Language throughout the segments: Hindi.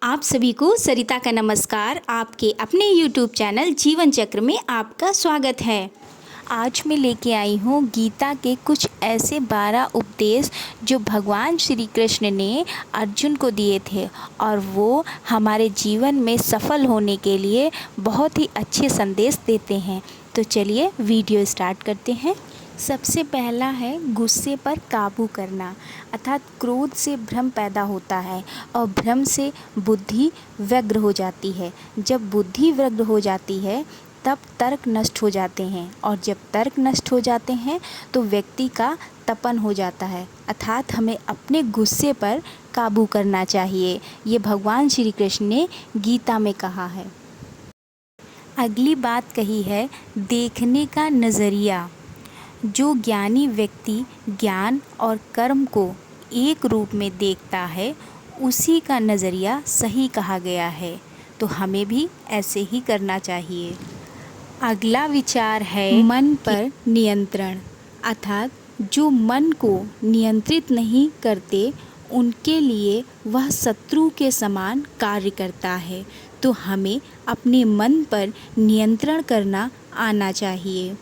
आप सभी को सरिता का नमस्कार। आपके अपने YouTube चैनल जीवन चक्र में आपका स्वागत है। आज मैं लेके आई हूँ गीता के कुछ ऐसे 12 उपदेश जो भगवान श्री कृष्ण ने अर्जुन को दिए थे और वो हमारे जीवन में सफल होने के लिए बहुत ही अच्छे संदेश देते हैं। तो चलिए वीडियो स्टार्ट करते हैं। सबसे पहला है गुस्से पर काबू करना, अर्थात क्रोध से भ्रम पैदा होता है और भ्रम से बुद्धि व्यग्र हो जाती है। जब बुद्धि व्यग्र हो जाती है तब तर्क नष्ट हो जाते हैं और जब तर्क नष्ट हो जाते हैं तो व्यक्ति का तपन हो जाता है, अर्थात हमें अपने गुस्से पर काबू करना चाहिए। ये भगवान श्री कृष्ण ने गीता में कहा है। अगली बात कही है देखने का नज़रिया। जो ज्ञानी व्यक्ति ज्ञान और कर्म को एक रूप में देखता है उसी का नज़रिया सही कहा गया है, तो हमें भी ऐसे ही करना चाहिए। अगला विचार है मन पर नियंत्रण, अर्थात जो मन को नियंत्रित नहीं करते उनके लिए वह शत्रु के समान कार्य करता है, तो हमें अपने मन पर नियंत्रण करना आना चाहिए।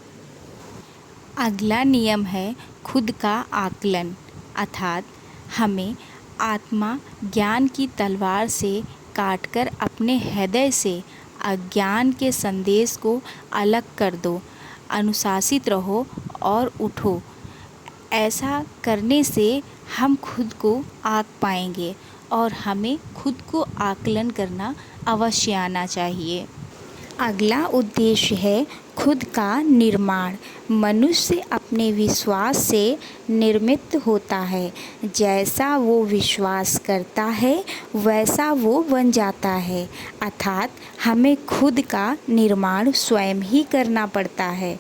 अगला नियम है खुद का आकलन, अर्थात हमें आत्मा ज्ञान की तलवार से काटकर अपने हृदय से अज्ञान के संदेश को अलग कर दो। अनुशासित रहो और उठो। ऐसा करने से हम खुद को आँक पाएंगे और हमें खुद को आकलन करना अवश्य आना चाहिए। अगला उद्देश्य है खुद का निर्माण। मनुष्य अपने विश्वास से निर्मित होता है। जैसा वो विश्वास करता है वैसा वो बन जाता है, अर्थात हमें खुद का निर्माण स्वयं ही करना पड़ता है।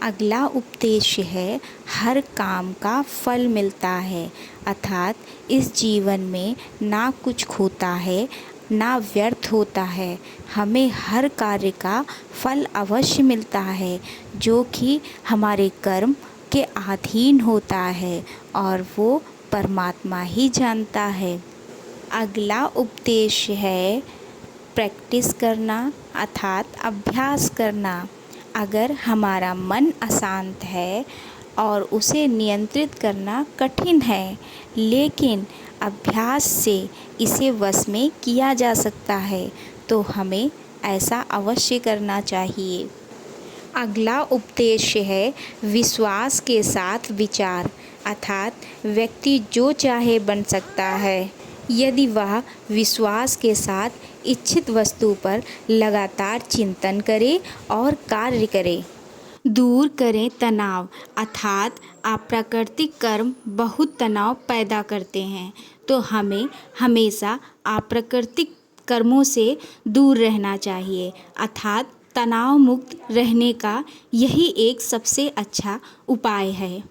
अगला उपदेश है हर काम का फल मिलता है, अर्थात इस जीवन में ना कुछ खोता है ना व्यर्थ होता है। हमें हर कार्य का फल अवश्य मिलता है जो कि हमारे कर्म के अधीन होता है और वो परमात्मा ही जानता है। अगला उपदेश है प्रैक्टिस करना, अर्थात अभ्यास करना। अगर हमारा मन अशांत है और उसे नियंत्रित करना कठिन है, लेकिन अभ्यास से इसे वश में किया जा सकता है, तो हमें ऐसा अवश्य करना चाहिए। अगला उपदेश है विश्वास के साथ विचार, अर्थात व्यक्ति जो चाहे बन सकता है यदि वह विश्वास के साथ इच्छित वस्तु पर लगातार चिंतन करे और कार्य करे। दूर करें तनाव, अर्थात अप्राकृतिक कर्म बहुत तनाव पैदा करते हैं, तो हमें हमेशा अप्राकृतिक कर्मों से दूर रहना चाहिए, अर्थात तनाव मुक्त रहने का यही एक सबसे अच्छा उपाय है।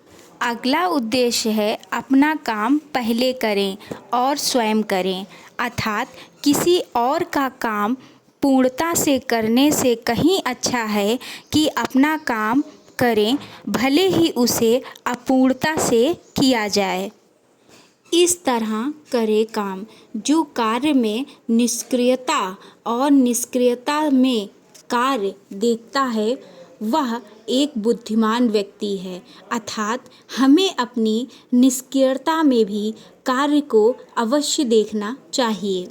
अगला उद्देश्य है अपना काम पहले करें और स्वयं करें, अर्थात किसी और का काम पूर्णता से करने से कहीं अच्छा है कि अपना काम करें, भले ही उसे अपूर्णता से किया जाए। इस तरह करें काम। जो कार्य में निष्क्रियता और निष्क्रियता में कार्य देखता है वह एक बुद्धिमान व्यक्ति है, अर्थात हमें अपनी निष्क्रियता में भी कार्य को अवश्य देखना चाहिए।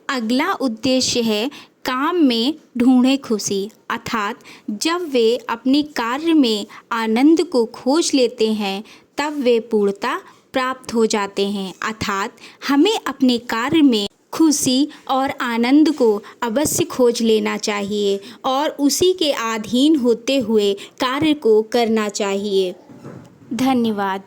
अगला उद्देश्य है काम में ढूंढें खुशी, अर्थात जब वे अपने कार्य में आनंद को खोज लेते हैं तब वे पूर्णता प्राप्त हो जाते हैं, अर्थात हमें अपने कार्य में खुशी और आनंद को अवश्य खोज लेना चाहिए और उसी के अधीन होते हुए कार्य को करना चाहिए। धन्यवाद।